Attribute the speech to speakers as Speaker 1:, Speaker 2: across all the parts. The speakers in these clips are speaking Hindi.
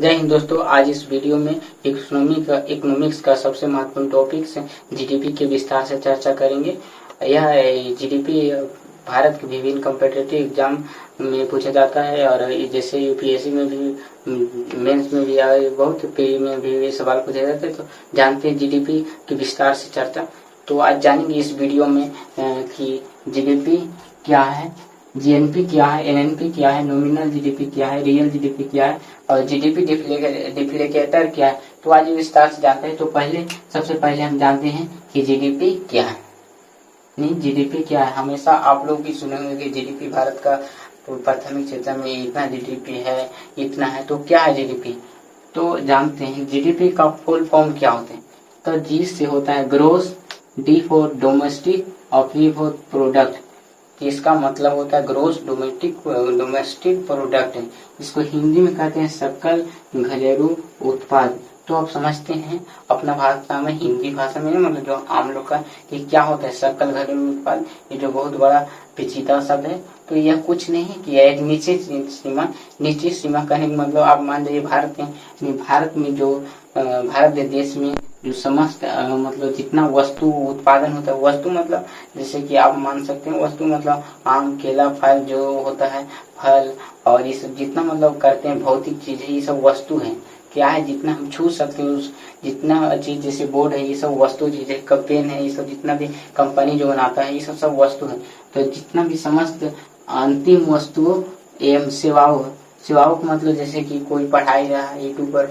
Speaker 1: जय हिंद दोस्तों। आज इस वीडियो में इकोनॉमिक्स का सबसे महत्वपूर्ण टॉपिक से जीडीपी के विस्तार से चर्चा करेंगे। यह जीडीपी भारत के विभिन्न कॉम्पिटिटिव एग्जाम में पूछा जाता है और जैसे यूपीएससी में भी मेंस में भी बहुत पी में भी सवाल पूछे जाते हैं। तो जानते हैं जीडीपी के विस्तार से चर्चा। तो आज जानेंगे इस वीडियो में कि जीडीपी क्या है, जीएनपी क्या है, एनएनपी क्या है, नॉमिनल जीडीपी क्या है, रियल जीडीपी क्या है और जीडीपी डिफ्लेक्टर क्या है। तो आज विस्तार से जानते हैं। तो सबसे पहले हम जानते हैं कि जीडीपी क्या है। नहीं, जीडीपी क्या है। हमेशा आप लोग भी सुने होंगे कि जीडीपी भारत का प्राथमिक क्षेत्र में इतना जीडीपी है, इतना है। तो क्या है जीडीपी? तो जानते हैं जीडीपी का फुल फॉर्म क्या होते हैं। तो जी से होता है ग्रोस, डी फॉर डोमेस्टिक और पी फॉर प्रोडक्ट। इसका मतलब होता है ग्रोस डोमेस्टिक प्रोडक्ट। इसको हिंदी में कहते हैं सकल घरेलू उत्पाद। तो आप समझते हैं अपना भाषा में, हिंदी भाषा में मतलब जो आम लोग का, कि क्या होता है सकल घरेलू उत्पाद। ये जो बहुत बड़ा पेचीदा शब्द है। तो यह कुछ नहीं कि एक निश्चित सीमा कहने का मतलब आप मान लीजिए भारत में जो भारत देश में जो समस्त मतलब जितना वस्तु उत्पादन होता है, वस्तु मतलब जैसे कि आप मान सकते हैं वस्तु मतलब आम, केला, फल जो होता है, फल और ये सब जितना मतलब करते हैं भौतिक चीज है, ये सब वस्तु है। क्या है, जितना हम छू सकते हैं उस जितना चीज, जैसे बोर्ड है, ये सब वस्तु चीज है, कप पेन है, ये सब जितना भी कंपनी जो बनाता है, ये सब वस्तु है। तो जितना भी समस्त अंतिम वस्तुओं एवं सेवाओं का मतलब जैसे कि कोई पढ़ाई रहा है, यूट्यूब पर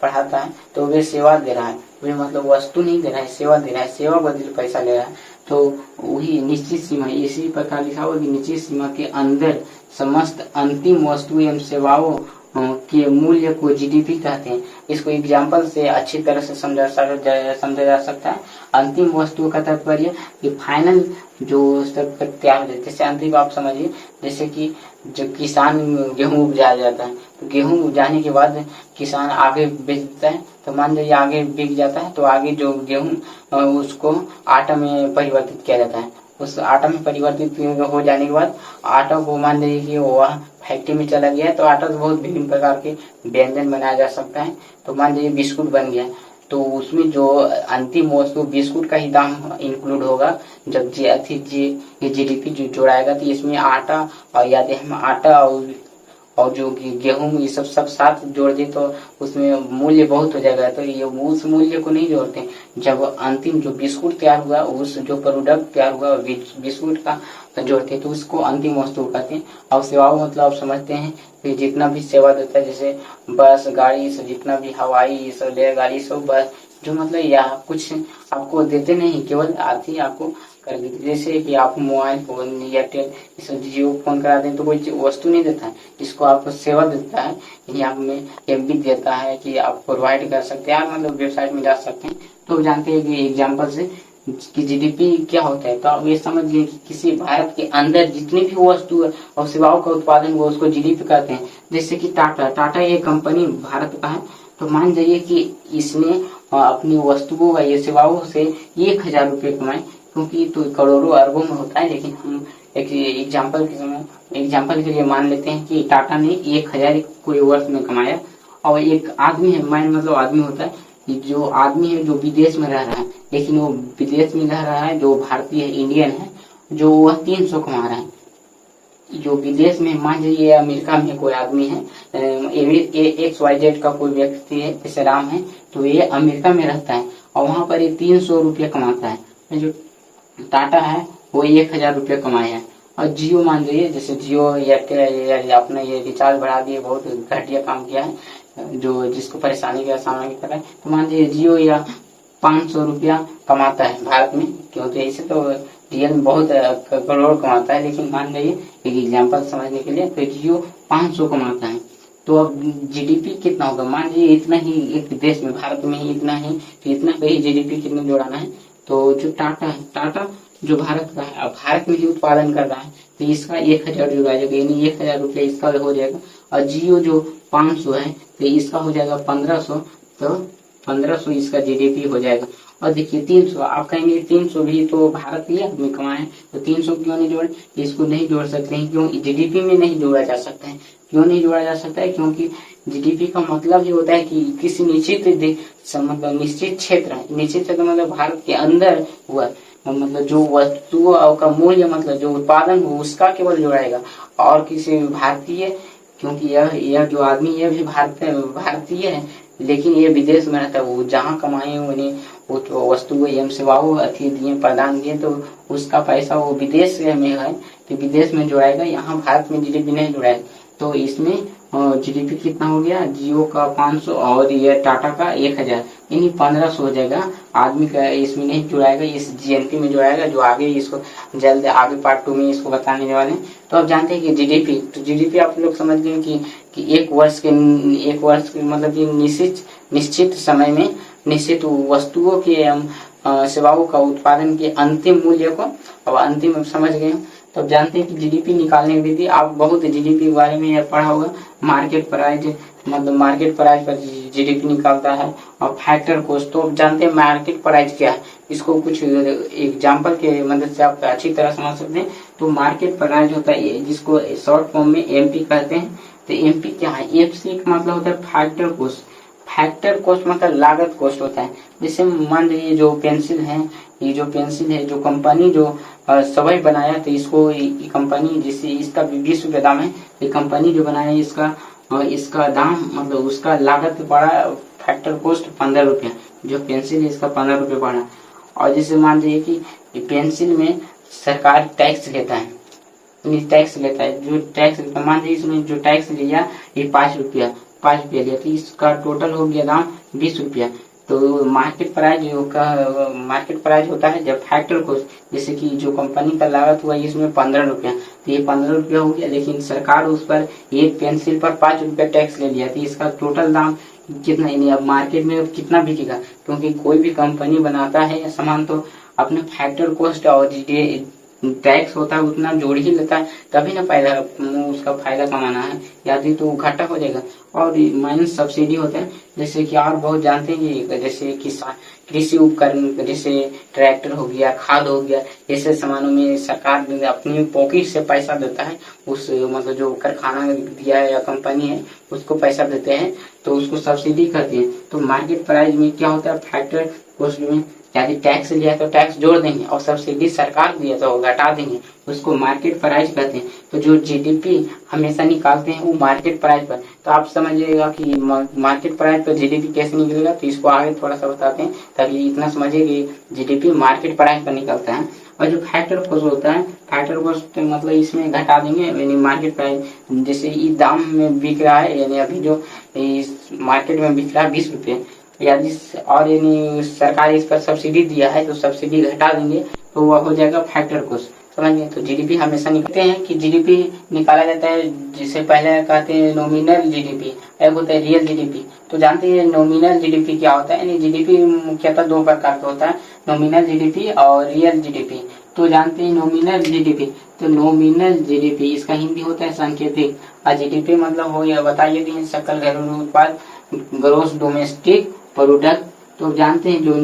Speaker 1: पढ़ाता है तो वे सेवा दे रहा है। वे मतलब वस्तु नहीं दे रहा है, सेवा दे रहा है, सेवा बदले पैसा ले रहा है। तो वही निश्चित सीमा, इसी प्रकार लिखा हुआ कि निश्चित सीमा के अंदर समस्त अंतिम वस्तु एवं सेवाओं के मूल्य को जीडीपी कहते हैं। इसको एग्जाम्पल से अच्छी तरह से समझा जा सकता है। अंतिम वस्तु का तात्पर्य कि फाइनल जो सब तैयार हो जाए। जैसे अंतिम आप समझिए, जैसे कि जब किसान गेहूं उपजाया जाता है, तो गेहूं उपजाने के बाद किसान आगे बेचता है। तो मान लीजिए आगे बिक जाता है, तो आगे जो गेहूं उसको आटा में परिवर्तित किया जाता है। उस आटा में परिवर्तित हो जाने के बाद आटा को मान लीजिए कि वह फैक्ट्री में चला गया है। तो आटा से बहुत विभिन्न प्रकार के व्यंजन बनाया जा सकता है। तो मान लीजिए बिस्कुट बन गया, तो उसमें जो अंतिम वस्तु बिस्कुट का ही दाम इंक्लूड होगा। जब ये जीडीपी जो जोड़ाएगा, तो इसमें आटा और यदि हम आटा और जो गेहूं ये सब साथ जोड़ दे तो उसमें मूल्य बहुत हो जाएगा। तो ये उस मूल्य को नहीं जोड़ते। जब अंतिम जो बिस्कुट तैयार हुआ, उस जो प्रोडक्ट तैयार हुआ बिस्कुट का जोड़ते, तो उसको अंतिम वस्तु कहते हैं। और सेवाओं मतलब आप समझते हैं कि जितना भी सेवा देता है, जैसे बस, गाड़ी, सब जितना भी हवाई सब रेलगाड़ी सब बस, जो मतलब या कुछ आपको देते नहीं, केवल आती आपको कर देते। जैसे कि आप मोबाइल फोन, एयरटेल, जियो फोन करा दें तो कोई वस्तु नहीं देता है, इसको आपको सेवा देता है। यहाँ में एमबी देता है कि आप प्रोवाइड कर सकते हैं, आप मतलब वेबसाइट में जा सकते हैं। तो जानते हैं कि एग्जाम्पल से कि जीडीपी क्या होता है। तो आप ये समझ गए कि किसी भारत के अंदर जितनी भी वस्तु और सेवाओं का उत्पादन हुआ उसको जीडीपी कहते हैं। जैसे कि टाटा ये कंपनी भारत का है। तो मान जाइए कि इसने अपनी वस्तुओं या सेवाओं से 1000 रुपये कमाए, क्योंकि तो करोड़ों अरबों में होता है। लेकिन हम एक एग्जाम्पल के लिए मान लेते हैं कि टाटा ने 1000 कोई वर्ष में कमाया। और एक आदमी है, मतलब आदमी होता है, जो आदमी है जो विदेश में रह रहा है, लेकिन वो विदेश में रह रहा है जो भारतीय है, इंडियन है, जो वह 300 कमा रहा है। जो विदेश में मान लीजिए अमेरिका में कोई आदमी है, XYZ का कोई व्यक्ति है, जैसे राम है, तो ये अमेरिका में रहता है और वहां पर ये 300 रुपये कमाता है। जो टाटा है वो 1000 रुपये कमाए हैं। और जियो मान लीजिए, जैसे जियो एयरटेल अपना ये रिचार्ज बढ़ा दिए, बहुत घटिया काम किया है, जो जिसको परेशानी का सामना कर रहा है। तो मान लीजिए जियो या 500 रुपया कमाता है भारत में, क्योंकि ऐसे तो रियल में बहुत करोड़ कमाता है। लेकिन मान लीजिए एक एग्जाम्पल समझने के लिए, तो जियो 500 कमाता है। तो अब जीडीपी कितना होगा? मान लीजिए इतना ही, एक देश में भारत में ही इतना ही, तो इतना पे ही जीडीपी कितना जोड़ाना है। तो जो टाटा है, टाटा जो भारत का है, अब भारत में ही उत्पादन कर रहा है, तो इसका 1000 जोड़ा जाएगा, यानी 1000 रुपया इसका हो जाएगा। और जियो जो 500 है, तो इसका हो जाएगा 1500, तो 1500 इसका जीडीपी हो जाएगा। और देखिए 300, आप कहेंगे 300 भी तो भारतीय आदमी कमाए हैं, तो 300 क्यों नहीं जोड़े? इसको नहीं जोड़ सकते हैं, क्यों? जीडीपी में नहीं जोड़ा जा सकता है। क्यों नहीं जोड़ा जा सकता है? क्योंकि जीडीपी का मतलब ये होता है कि किसी निश्चित मतलब निश्चित क्षेत्र, निश्चित क्षेत्र मतलब भारत के अंदर हुआ, मतलब जो वस्तुओं का मूल्य, मतलब जो उत्पादन हो उसका केवल जोड़ाएगा, और किसी भारतीय, क्योंकि यह जो आदमी यह भी भारतीय है, लेकिन ये विदेश में रहता है, वो जहाँ कमाए उन्हें वो तो वस्तु एवं सेवाओं अति दिए प्रदान दिए, तो उसका पैसा वो विदेश में है तो विदेश में जोड़ाएगा, यहाँ भारत में जीडीपी नहीं जोड़ाएगा। तो इसमें जीडीपी कितना हो गया? जियो का 500 और ये टाटा का 1000, यानी 1500 हो जाएगा। आदमी का इसमें नहीं जुड़ाएगा, इस जीएनपी में जुड़ाएगा, जो आगे इसको जल्द आगे पार्ट 2 में इसको बताने वाले हैं। तो आप जानते हैं कि जीडीपी, तो जीडीपी आप लोग समझ गए कि एक वर्ष के मतलब कि निश्चित समय में निश्चित वस्तुओं के सेवाओं का उत्पादन के अंतिम मूल्य को, अब अंतिम समझ गए। तो आप जानते हैं कि जीडीपी निकालने की विधि, आप बहुत जीडीपी के बारे में पढ़ा होगा, मार्केट प्राइस, मतलब मार्केट प्राइस पर जीडीपी निकालता है, और फैक्टर कॉस्ट। तो आप जानते हैं मार्केट प्राइस क्या है, इसको कुछ एग्जांपल के मदद से आप अच्छी तरह समझ सकते हैं। तो मार्केट प्राइस होता है जिसको शॉर्ट फॉर्म में एमपी कहते हैं। तो एमपी क्या है? एफसी का मतलब होता है फैक्टर कॉस्ट। फैक्टर कॉस्ट मतलब लागत कॉस्ट होता है। जैसे मान लीजिए जो पेंसिल है, ये जो पेंसिल है, जो कंपनी जो सभी बनाया, तो इसको कंपनी जिससे इसका 20 रुपये दाम है, ये कंपनी जो बनाया इसका दाम, मतलब उसका लागत पड़ा फैक्टर कॉस्ट 15 रुपया। जो पेंसिल है इसका 15 रुपये पड़ा। और जैसे मान लीजिए कि पेंसिल में सरकार टैक्स लेता है, टैक्स लेता है, जो टैक्स मान लीजिए इसमें जो टैक्स लिया ये 5 रुपया लिया, तो इसका टोटल हो गया दाम 20 रुपया। तो मार्केट प्राइस होता है जब फैक्टर कॉस्ट, जैसे कि जो कंपनी का लागत हुआ इसमें 15 रुपया, तो ये 15 रुपया हो गया, लेकिन सरकार उस पर एक पेंसिल पर 5 रुपया टैक्स ले लिया, तो इसका टोटल दाम कितना, यानी अब मार्केट में कितना बिकेगा? क्योंकि कोई भी कंपनी बनाता है सामान तो अपने फैक्टर कॉस्ट और टैक्स होता है उतना जोड़ ही लेता है, तभी ना उसका फायदा कमाना है, यदि तो घाटा हो जाएगा। और माइनस सब्सिडी होता है, जैसे कि और बहुत जानते हैं, जैसे किसान कृषि उपकरण, जैसे ट्रैक्टर हो गया, खाद हो गया, ऐसे सामानों में सरकार अपनी पॉकेट से पैसा देता है, उस मतलब जो कारखाना दिया है या कंपनी है उसको पैसा देते हैं, तो उसको सब्सिडी कहते हैं। तो मार्केट प्राइस में क्या होता है? फैक्टर कॉस्ट में यदि टैक्स लिया तो टैक्स जोड़ देंगे, और सब्सिडी सरकार दिया तो घटा देंगे, उसको मार्केट प्राइस कहते हैं। तो जो जीडीपी हमेशा निकालते हैं वो मार्केट प्राइस पर। तो आप समझिएगा कि मार्केट प्राइस पर जीडीपी कैसे निकलेगा, तो इसको आगे थोड़ा सा बताते हैं, ताकि इतना समझिए कि जीडीपी मार्केट प्राइस पर निकलता है। और जो फैक्टर कॉस्ट होता है, फैक्टर कॉस्ट मतलब इसमें घटा देंगे, यानी मार्केट प्राइस, जैसे इस दाम में बिक रहा है, यानी अभी जो इस मार्केट में बिक रहा है 20 रुपये, यदि और यानी सरकार इस पर सब्सिडी दिया है तो सब्सिडी घटा देंगे, तो वह हो जाएगा फैक्टर कॉस्ट। समझिए, तो जीडीपी हमेशा निकलते हैं कि जीडीपी निकाला जाता है, जिसे पहले कहते हैं नॉमिनल जीडीपी, एक होता है रियल जीडीपी। तो जानते हैं नॉमिनल जीडीपी क्या होता है? यानी जीडीपी मुख्यतः 2 प्रकार का होता है, नॉमिनल जीडीपी और रियल जीडीपी। तो जानते हैं नॉमिनल जीडीपी, तो नॉमिनल जीडीपी इसका हिंदी होता है सांकेतिक, और जीडीपी मतलब हो या बताइए दी सकल घरेलू उत्पाद, ग्रोस डोमेस्टिक प्रोडक्ट। तो जानते हैं जो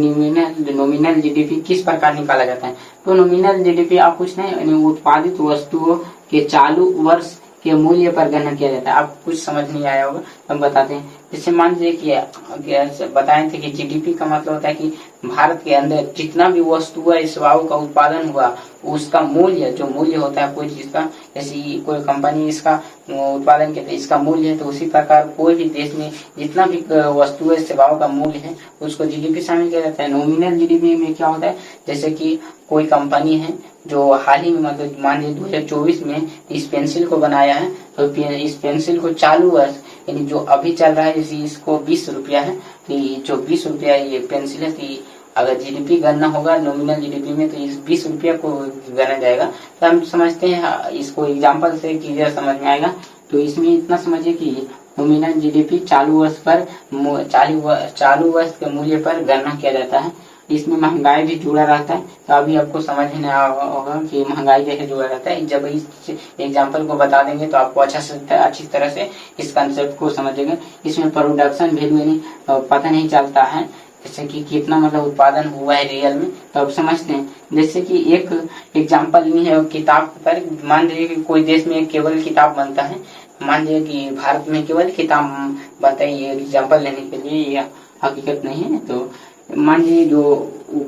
Speaker 1: नॉमिनल जीडीपी किस प्रकार निकाला जाता है? तो नॉमिनल जीडीपी आप कुछ नहीं, उत्पादित वस्तुओं के चालू वर्ष के मूल्य पर गणना किया जाता है। आप कुछ समझ नहीं आया होगा, हम बताते हैं। जैसे मान लीजिए कि बताए थे कि जीडीपी का मतलब होता है कि भारत के अंदर जितना भी वस्तु है सेवाओं का उत्पादन हुआ उसका मूल्य, जो मूल्य होता है कोई चीज का, जैसे कोई कंपनी इसका उत्पादन करती है इसका मूल्य है, तो उसी प्रकार कोई भी देश में जितना भी वस्तु है सेवाओं का मूल्य है उसको जीडीपी शामिल किया जाता है। नॉमिनल जीडीपी में क्या होता है? जैसे कि कोई कंपनी है जो हाल ही में, मतलब मान लीजिए 2024 में इस पेंसिल को बनाया है, तो इस पेंसिल को चालू वर्ष, यानी जो अभी चल रहा है, जैसे इसको 20 रुपया है, तो जो 20 रुपया ये पेंसिल है, तो अगर जीडीपी गणना होगा नॉमिनल जीडीपी में, तो इस 20 रुपया को गणना जाएगा। तो हम समझते हैं, इसको एग्जाम्पल से क्लियर समझ में आएगा। तो इसमें इतना समझिए कि नॉमिनल जीडीपी चालू वर्ष के मूल्य पर गणना किया जाता है। इसमें महंगाई भी जुड़ा रहता है, तो अभी आपको समझ में होगा कि महंगाई कैसे जुड़ा रहता है। जब इस एग्जाम्पल को बता देंगे तो आपको अच्छी तरह से इस कंसेप्ट को समझेंगे। इसमें प्रोडक्शन वैल्यू पता नहीं चलता है जैसे कि कितना मतलब उत्पादन हुआ है रियल में, तो अब समझते हैं। जैसे कि एक एग्जाम्पल नहीं है किताब पर, मान लीजिए कि कोई देश में केवल किताब बनता है, मान लीजिए कि भारत में केवल किताब बनता है, ये एग्जाम्पल लेने के लिए, ये हकीकत नहीं है। तो मान लीजिए जो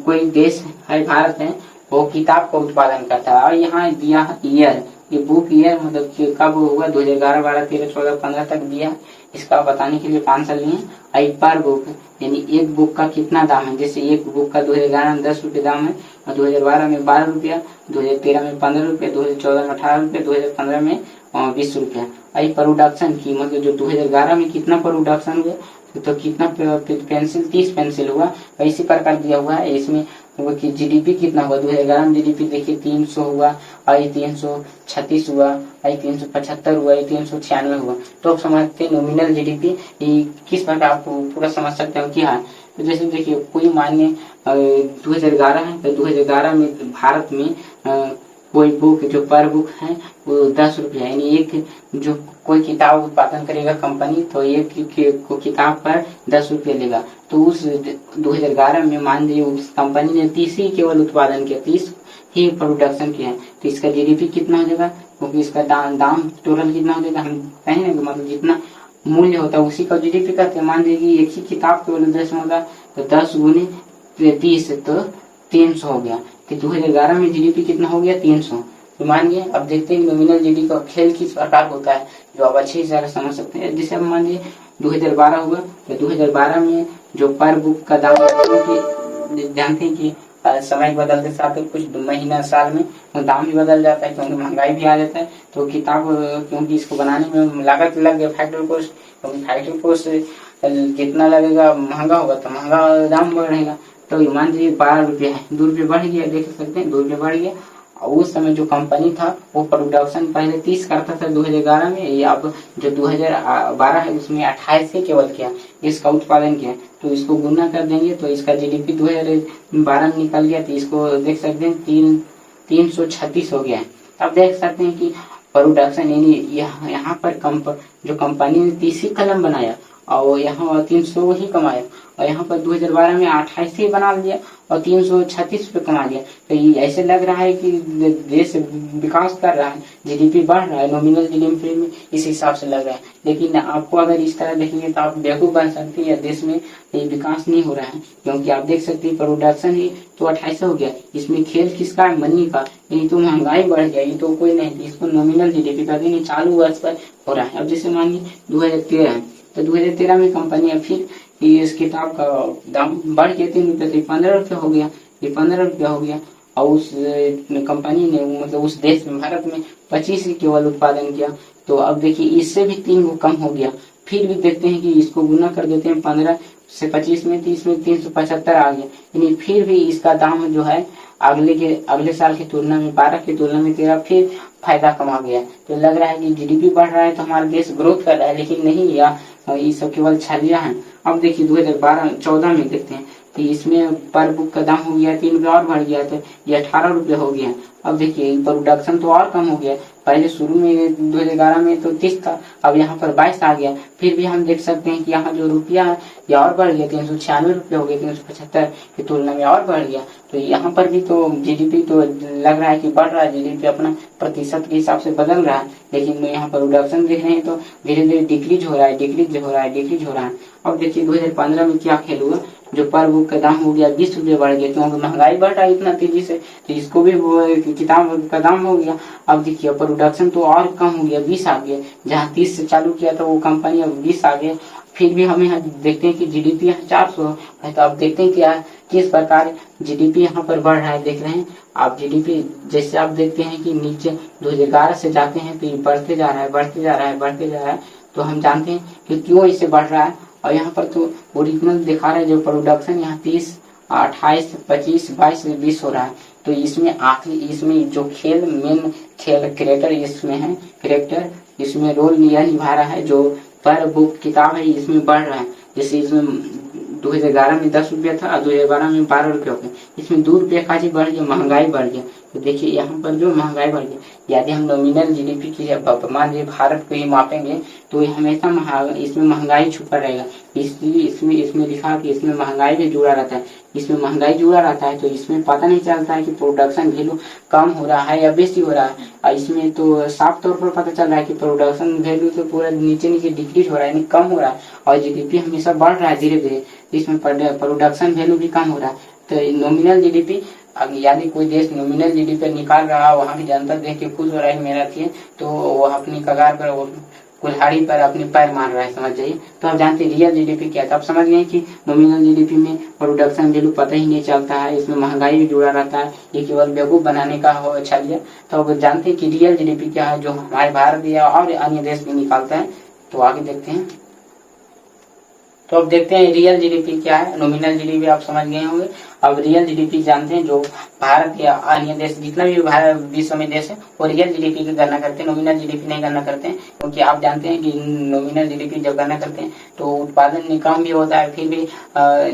Speaker 1: कोई देश है भारत है, वो किताब का उत्पादन करता है, और यहाँ दिया ईयर, ये बुक ईयर मतलब कि कब होगा 2011, 12, 13, 14, 15 तक दिया, इसका बताने के लिए 5 साल लिए। और पर बुक यानी एक बुक का कितना दाम है, जैसे एक बुक का 2011 में 10 रुपये दाम है, और 2012 में 12 रुपया, 2013 में 15 रुपये, 2014 में 18 रुपये, 2015 में 20 रुपया। आई प्रोडक्शन की मतलब जो 2011 में कितना प्रोडक्शन हुआ, तो कितना पेंसिल, 30 पेंसिल हुआ, इसी प्रकार दिया हुआ है। इसमें कि जीडीपी कितना हुआ 2011 में, जीडीपी देखिए 300 हुआ, आई 336 हुआ, आई 375 हुआ, आई 396 हुआ। तो आप समझते हैं नॉमिनल जीडीपी किस प्रकार आपको पूरा समझ सकते हैं क्या है। तो जैसे देखिए कोई मानिए 2011 है, तो 2011 में भारत में कोई बुक जो पर बुक है वो 10 रुपया, यानी एक जो कोई किताब उत्पादन करेगा कंपनी, तो एक किताब पर 10 रुपये लेगा। तो उस 2011 में मान लीजिए उस कंपनी ने 30 ही केवल उत्पादन किया, 30 ही प्रोडक्शन किया है, तो इसका जीडीपी कितना हो जाएगा, क्योंकि इसका दाम टोटल कितना हो जाएगा, हम कहेंगे मतलब जितना मूल्य होता है उसी का जीडीपी करते हैं। मान लीजिए एक ही किताब केवल 10 में होगा, तो 10 गुने 30 तो 300 हो गया, कि 2011 में जीडीपी कितना हो गया 300। तो मानिए अब देखते हैं नॉमिनल जीडीपी का खेल किस प्रकार होता है, जो आप अच्छे से समझ सकते हैं। जैसे अब मान लीजिए 2012 हुआ, तो 2012 में जो पर बुक का दाम, जानते हैं कि समय बदलते साथ कुछ महीना साल में दाम भी बदल जाता है, क्योंकि महंगाई भी आ जाता है। तो किताब क्योंकि इसको बनाने में लागत लग गया, फैक्ट्री कॉस्ट, क्योंकि फैक्ट्री कॉस्ट जितना लगेगा महंगा होगा तो महंगा दाम बढ़ेगा। तो मान लीजिए 12 रुपया है, 2 रुपये बढ़ गया, देख सकते हैं 2 रुपये बढ़ गया। और उस समय जो कंपनी था वो प्रोडक्शन पहले 30 करता था 2011 में, या अब जो 2012 है उसमें 28 ही केवल किया, इसका उत्पादन किया। तो इसको गुना कर देंगे तो इसका जीडीपी 2012 में निकल गया, तो इसको देख सकते हैं 336 हो गया है। अब देख सकते हैं कि प्रोडक्शन यानी यहाँ पर जो कंपनी ने 30 ही कलम बनाया और यहाँ 300 ही कमाया, और यहाँ पर 2012 में 28 ही बना लिया और 336 पे कमा लिया। तो ये ऐसे लग रहा है कि देश विकास कर रहा है, जीडीपी बढ़ रहा है, नॉमिनल जीडीपी में इस हिसाब से लग रहा है। लेकिन आपको अगर इस तरह देखेंगे तो आप बेवकूफ बन सकते हैं, देश में ये विकास नहीं हो रहा है, क्योंकि आप देख सकते हैं प्रोडक्शन ही तो 28 हो गया, इसमें खेल किसका है, मनी का। ये तो महंगाई बढ़ गया, ये तो कोई नहीं, इसको नॉमिनल जीडीपी का दिन चालू वर्ष पर हो रहा है। अब जैसे मान लीजिए 2013 है, तो 2013 में कंपनी फिर इस किताब का दाम बढ़ के 3 रुपये, 15 रुपये हो गया, ये 15 रुपया हो गया। और उस कंपनी ने मतलब उस देश में, भारत में 25 ही केवल उत्पादन किया। तो अब देखिए इससे भी 3 को कम हो गया। फिर भी देखते हैं कि इसको गुना कर देते हैं 15 से 25 में, 30 में 375 आ गया, यानी फिर भी इसका दाम जो है अगले साल की तुलना में 12 की तुलना में 13 फिर फायदा कमा गया। तो लग रहा है कि जीडीपी बढ़ रहा है तो हमारा देश ग्रोथ कर रहा है, लेकिन नहीं, या ये सब केवल छलिया है। अब देखिए 2014 में देखते हैं, तो इसमें पर बुक का दाम हो गया 3 रुपये और बढ़ गया, तो ये 18 रुपये हो गया। अब देखिए प्रोडक्शन तो और कम हो गया, पहले शुरू में 2011 में तो 30 था, अब यहाँ पर 22 आ गया। फिर भी हम देख सकते हैं कि यहाँ जो रुपया है ये और बढ़ गया, 396 रुपये हो गए, 375 की तुलना में और बढ़ गया। तो यहाँ पर भी तो जीडीपी तो लग रहा है कि बढ़ रहा है, जीडीपी अपना प्रतिशत के हिसाब से बदल रहा है, लेकिन यहाँ प्रोडक्शन देख रहे हैं तो धीरे धीरे डिक्रीज हो रहा है। अब देखिए 2015 में क्या खेल हुआ, जो पर बुक का दाम हो गया 20 रुपये बढ़ गया, क्योंकि महंगाई बढ़ रहा है इतना तेजी से, तो इसको भी किताब का दाम हो गया। अब देखिए प्रोडक्शन तो और कम हो गया, 20 आ गया, जहाँ 30 से चालू किया था वो कंपनी अब 20 आ गया। फिर भी हमें देखते हैं कि जीडीपी यहाँ 400 है। तो अब देखते हैं क्या किस प्रकार जीडीपी यहाँ पर बढ़ रहा है, देख रहे हैं आप जीडीपी। जैसे आप देखते हैं कि नीचे 2011 से जाते हैं तो ये बढ़ते जा रहा है। तो हम जानते हैं कि क्यों इसे बढ़ रहा है। और यहाँ पर तो ओरिजिनल दिखा रहा है, जो प्रोडक्शन यहाँ 30, 28, 25, 22, 20 हो रहा है। तो इसमें आखिरी इसमें जो मेन खेल क्रिएटर इसमें है, क्रिएटर इसमें रोल निभा रहा है, जो पर बुक किताब है इसमें बढ़ रहा है। जैसे इसमें 2011 में 10 रुपया था और 2012 में 12 रुपये हो गए, इसमें 2 रुपये का बढ़ गया, महंगाई बढ़ गया, तो देखिए यहाँ पर जो महंगाई बढ़ गई, यदि हम नॉमिनल जीडीपी की मान लीजिए भारत को ही मापेंगे तो ये हमेशा इसमें महंगाई छुपा रहेगा। इसलिए इसमें इसमें लिखा कि इसमें महंगाई भी जुड़ा रहता है। इसमें महंगाई जुड़ा रहता है तो इसमें पता नहीं चलता है कि प्रोडक्शन वैल्यू कम हो रहा है या बेसी हो रहा है। और इसमें तो साफ तौर पर पता चल रहा है कि प्रोडक्शन वैल्यू तो पूरा नीचे नीचे डिक्रीज हो रहा है, यानी कम हो रहा है, और जीडीपी हमेशा बढ़ रहा है धीरे धीरे, इसमें प्रोडक्शन वैल्यू भी कम हो रहा है। तो नॉमिनल जीडीपी, यदि कोई देश नॉमिनल जीडीपी निकाल रहा है, वहाँ की जनता देख के खुश हो रहा है मेरा थी, तो वो अपनी कगार पर वो कुल्हाड़ी पर अपने पैर मार रहा है, समझ जाइए। तो आप जानते हैं रियल जीडीपी क्या था, आप समझ गए कि नॉमिनल जीडीपी में प्रोडक्शन वैल्यू पता ही नहीं चलता है, इसमें महंगाई भी जुड़ा रहता है, ये केवल बेवकूफ बनाने का हो छल। तो अब जानते हैं कि रियल जीडीपी क्या है, जो हमारे भारत या और अन्य देश भी निकालता है। तो आगे देखते हैं। तो अब देखते हैं रियल जीडीपी क्या है। नॉमिनल जीडीपी आप समझ गए होंगे। अब रियल जीडीपी जानते हैं, जो भारत या अन्य देश जितना भी भारत विश्व में देश है वो रियल जीडीपी की गणना करते हैं, नॉमिनल जीडीपी नहीं गणना करते हैं। क्योंकि आप जानते हैं कि नॉमिनल जीडीपी जब गणना करते हैं तो उत्पादन कम भी होता है, फिर भी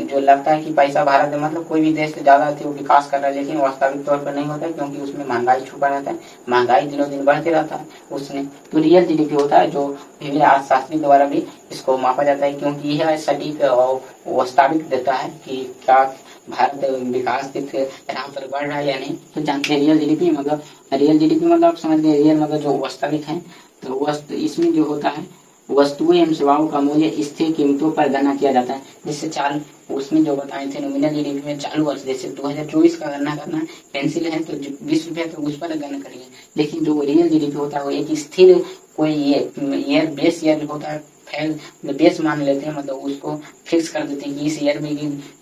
Speaker 1: जो लगता है कि पैसा भारत में मतलब कोई भी देश से ज्यादा वो विकास कर रहा है, लेकिन वास्तविक तौर पर नहीं होता है, क्योंकि उसमें महंगाई छुपा रहता है, महंगाई दिनों दिन बढ़ते रहता है उसमें। तो रियल जीडीपी होता है जो विभिन्न अर्थशास्त्री द्वारा भी इसको मापा जाता है, क्योंकि यह सटीक वास्तविक देता है कि क्या भारत विकास की राह पर बढ़ रहा है या नहीं। तो जानते हैं रियल जीडीपी मतलब, आप समझ गए, रियल मतलब जो वास्तविक है। तो इसमें जो होता है वस्तुएं एवं सेवाओं का मूल्य स्थिर कीमतों पर गणना किया जाता है। जैसे चालू उसमें जो बताए थे नॉमिनल जीडीपी में चालू वर्ष जैसे 2024 का गणना करना पेंसिल है तो 20 रुपया तो उस पर गणना करेंगे। लेकिन जो रियल जीडीपी होता है वो एक स्थिर कोई ईयर बेस ईयर होता है, बेस मान लेते हैं, मतलब उसको फिक्स कर देते हैं कि इस ईयर में,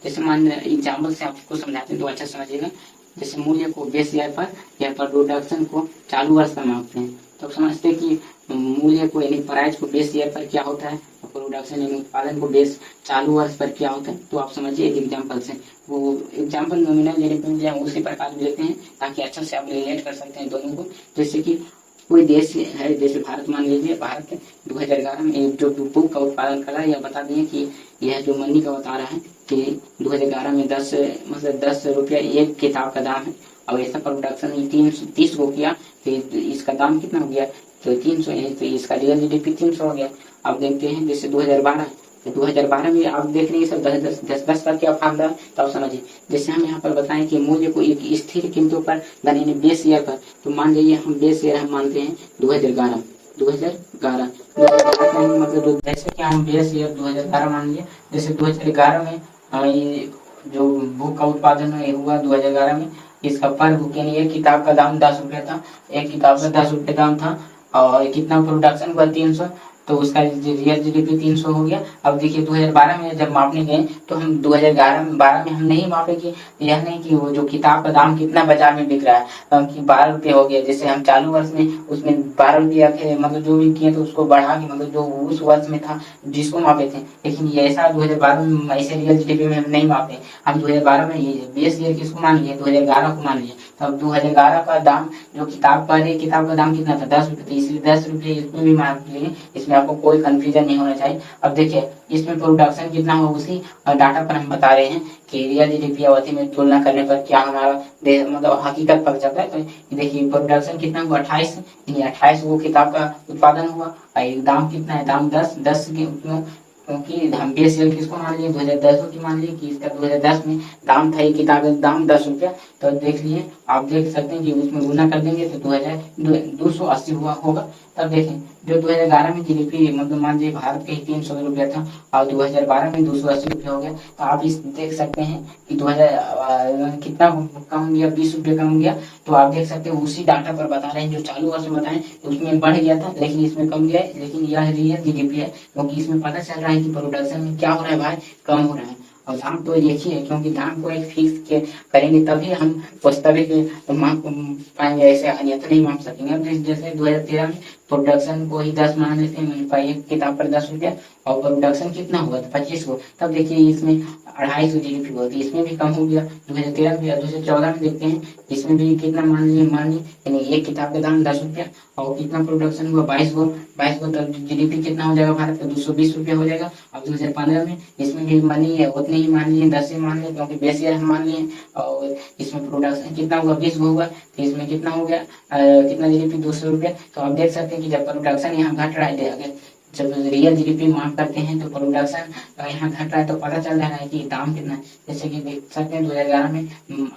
Speaker 1: जैसे मान एग्जाम्पल से आपको समझाते हैं तो अच्छा समझिएगा। जैसे मूल्य को बेस ईयर पर या प्रोडक्शन को चालू वर्ष पर मापते हैं, तो समझते हैं कि मूल्य को यानी प्राइस को बेस ईयर पर क्या होता है, प्रोडक्शन यानी उत्पादन को बेस चालू वर्ष पर क्या होता है। तो आप समझिए एक एग्जाम्पल से, वो एग्जाम्पल नॉमिनल जीडीपी में उसी प्रकार लेते हैं ताकि अच्छा से आप रिलेट कर सकते हैं दोनों को। जैसे कि कोई देश है, जैसे भारत मान लीजिए, भारत 2011 में जो बुक का उत्पादन कर रहा है, यह बता दिए कि यह जो मनी का बता रहा है कि 2011 में 10 रुपया एक किताब का दाम है, और ऐसा प्रोडक्शन 330 को किया तो इसका दाम कितना हो गया, तो 300 है, तो इसका रियल जीडीपी 300 हो गया। अब देखते हैं जैसे 2012 में आप देख रहे हैं सब 10 का क्या फायदा, तो आप समझिए। जैसे हम यहाँ पर बताएं कि मूल्य को एक स्थिर कीमतों पर यानी बेस ईयर पर, तो मान लीजिए हम बेस ईयर हम मानते हैं 2011 मतलब जैसे कि हम बेस ईयर 2011 मान लिया। जैसे 2011 में ये जो बुक का उत्पादन हुआ 2011 में, इसका पर बुक यानी एक किताब का दाम 10 रुपया था, एक किताब का 10 रुपये दाम था, और कितना प्रोडक्शन हुआ 300, तो उसका रियल जीडीपी 300 हो गया। अब देखिए 2012 में जब मापने गए तो हम 2012 में हम नहीं मापे कि यह नहीं कि वो जो किताब का दाम कितना बाजार में बिक रहा है कि 12 रुपये हो गया। जैसे हम चालू वर्ष में उसमें 12 रुपया थे, मतलब जो भी किए तो उसको बढ़ा के मतलब जो उस वर्ष में था जिसको मापे थे, लेकिन ये ऐसा 2012 में ऐसे रियल जीडीपी में हम नहीं मापे। हम 2012 में ये बेस ईयर किसको मान लिए, 2011 को मान लिए। तब 2011 का दाम जो किताब का दाम कितना था 10 रुपये, तो इसलिए 10 रुपये इसमें भी मान लिए, इसमें आपको कोई कंफ्यूजन नहीं होना चाहिए। अब देखिए इसमें प्रोडक्शन कितना हो उसी डाटा पर हम बता रहे हैं कि रियल जीडीपी अवधि में तुलना करने पर क्या हमारा मतलब हकीकत पता चलता है। तो देखिए प्रोडक्शन कितना हुआ 28, यानी 28 वो किताब का उत्पादन हुआ, और दाम कितना है, दाम 10 के, क्योंकि हम बेस ईयर किसको मान लिए 2010 की मान लिए कि इसका 2010 में दाम था, एक किताब का दाम 10 रुपया। तो देख लिए आप देख सकते हैं कि उसमें गुना कर देंगे तो 280 हुआ होगा। तब देखें जो 2011 में जीडीपी मतलब मान लीजिए भारत के ही 300 रुपया था और 2012 में 280 रुपया हो गया। तो आप इस देख सकते हैं कि 2000 कितना कम गया, 20 रुपये कम गया। तो आप देख सकते हैं उसी डाटा पर बता रहे हैं जो चालू वर्ष में बताएं उसमें बढ़ गया था, लेकिन इसमें कम गया है। लेकिन यह रियल जीडीपी है क्योंकि इसमें पता चल रहा है कि प्रोडक्शन में क्या हो रहा है भाई, कम हो रहा है। और दाम तो एक ही है, क्योंकि दाम को एक फिक्स करेंगे तभी हम वास्तविक माप पाएंगे, ऐसे अन्यथा नहीं माप सकेंगे। अब जैसे 2013 में प्रोडक्शन को ही 10 मान लेते हैं, वहीं पर एक किताब पर 10 रुपया, और प्रोडक्शन कितना हुआ था 25 को, तब देखिए इसमें 250 जीडीपी हुआ, तो इसमें भी कम हो गया 2013 में। 2014 में देखते हैं, इसमें भी कितना मान लिए यानी एक किताब का दाम 10 रुपया, और कितना प्रोडक्शन हुआ 22 को, तब जीडीपी कितना हो जाएगा भारत का 220 रुपया हो जाएगा। अब 2015 में इसमें भी मानी है उतने ही मान लिए, 10 ही मान लिए क्योंकि बेस ईयर हम मान लिए, और इसमें प्रोडक्शन कितना हुआ 20 हुआ, तो इसमें कितना हो गया कितना जीडीपी 200 रुपया। तो आप देख सकते हैं कि जब प्रोडक्शन यहाँ घट रहा है, अगर जब रियल जीडीपी मार्क करते हैं तो प्रोडक्शन यहाँ घट रहा है, तो पता चल रहा है कि दाम कितना है। जैसे कि देख सकते हैं 2011 में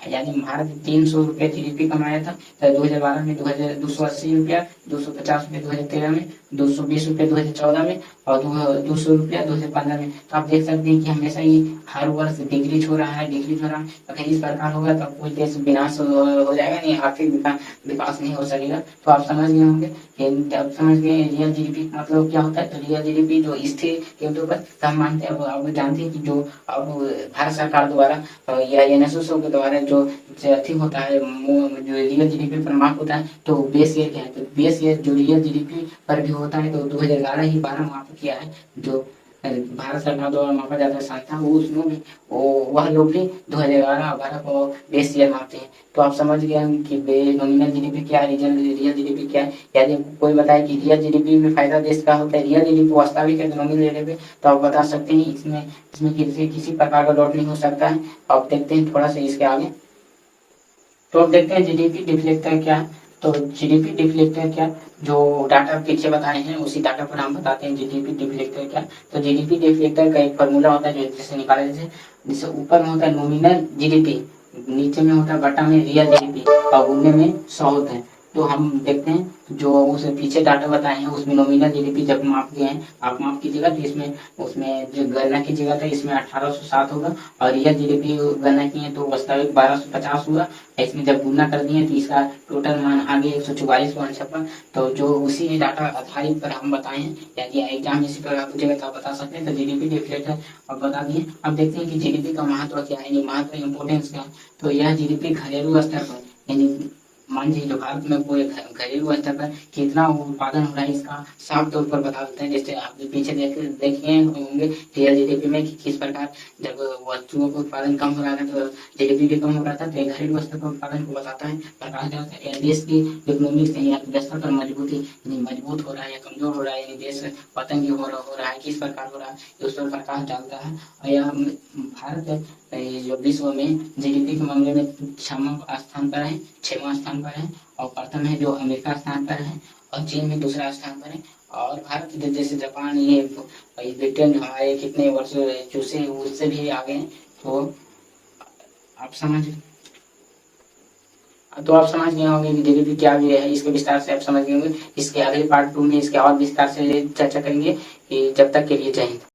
Speaker 1: यानी भारत 300 रुपये जीडीपी कमाया था, तो 2012 में 280 रुपया, 250 रुपये 2013 में, 220 रुपये 2014 में, और 200 रुपया 2015 में। तो आप देख सकते हैं कि हमेशा ही हर वर्ष डिक्रीज हो रहा है। अगर इस प्रकार होगा तो कोई देश विनाश हो जाएगा, नहीं आर्थिक विकास नहीं हो सकेगा। तो आप समझ गए होंगे, अब समझ गए रियल जीडीपी मतलब क्या होता है। तो रियल जीडीपी जो स्थिर के ऊपर हम मानते हैं, अब जानते हैं कि जो अब भारत सरकार द्वारा या एनएसओ के द्वारा जो अथी होता है, जो रियल जीडीपी पर माप होता है, तो बेस ईयर क्या है, तो बेस ईयर जो रियल जीडीपी पर भी होता है, तो 2011 ही 12 माप किया है, जो भारत सरकार द्वारा मापा जाता है संस्था, वो उसमें भी वह लोग भी 2011-12 को बेस ईयर मापते हैं। तो आप समझ गए कि नॉमिनल जीडीपी क्या है, रियल जीडीपी क्या है। यदि कोई बताए कि रियल जीडीपी में फायदा देश का होता है, रियल जीडीपी वास्तविक है नॉमिनल जीडीपी, तो आप बता सकते हैं इसमें किसी प्रकार का डाउट नहीं हो सकता है। आप देखते हैं थोड़ा सा इसके आगे, तो अब देखते हैं जीडीपी डिफ्लेक्टर क्या है। तो जीडीपी डिफ्लेक्टर क्या, जो डाटा पीछे बताए हैं उसी डाटा पर हम बताते हैं जीडीपी डिफ्लेक्टर क्या। तो जीडीपी डिफ्लेक्टर का एक फॉर्मूला होता है जो जैसे निकाले, जैसे ऊपर में होता है नॉमिनल जीडीपी, नीचे में होता है बटा में रियल जीडीपी, और गुने में 100 होता है। तो हम देखते हैं जो उसे पीछे डाटा बताए हैं उसमें नॉमिनल जीडीपी जब माप गए हैं, आप माफ कीजिएगा, तो इसमें उसमें जो गणना कीजिएगा तो इसमें 1807 होगा, और रियल जीडीपी गणना किए तो वास्तविक 1250 हुआ। इसमें जब गुना कर दिए तो इसका टोटल मान आ गया 144.56। तो जो उसी डाटा आधारित पर हम बताए हैं, यदि एग्जाम इसी पर आप पूछेगा तो आप बता सकते हैं। तो जीडीपी डिफ्लेक्टर अब बता दिए। अब देखते हैं कि जीडीपी का महत्व क्या है, महत्व इंपोर्टेंस क्या है। तो यह जीडीपी घरेलू स्तर पर, यानी मान लीजिए जो भारत में कोई घरेलू स्तर पर कितना उत्पादन हो रहा है इसका साफ तौर पर बता देते हैं। जैसे आप पीछे देखे होंगे रियल जीडीपी में कि किस प्रकार जब वस्तुओं का उत्पादन कम हो रहा था तो जीडीपी भी कम हो रहा था, तो घरेलू स्तर पर उत्पादन को बताता है, प्रकाश डालता है। देश की इकोनॉमिक्स अर्थव्यवस्था पर मजबूत हो रहा है या कमजोर हो रहा है, देश पतंगी हो रहा है, किस प्रकार हो रहा है, उस पर प्रकाश डालता है। और यह भारत जो विश्व में जीडीपी के मामले में 6वां स्थान पर है, और प्रथम है जो अमेरिका स्थान पर है, और चीन में दूसरा स्थान पर है। और भारत जैसे जापान, ये ब्रिटेन हमारे कितने वर्ष चूसे उससे भी आगे हैं। तो आप समझ गए होंगे कि जीडीपी क्या भी है, इसके विस्तार से आप समझ गए होंगे। इसके अगले पार्ट 2 में इसके और विस्तार से चर्चा करेंगे। जब तक के लिए जय हिंद।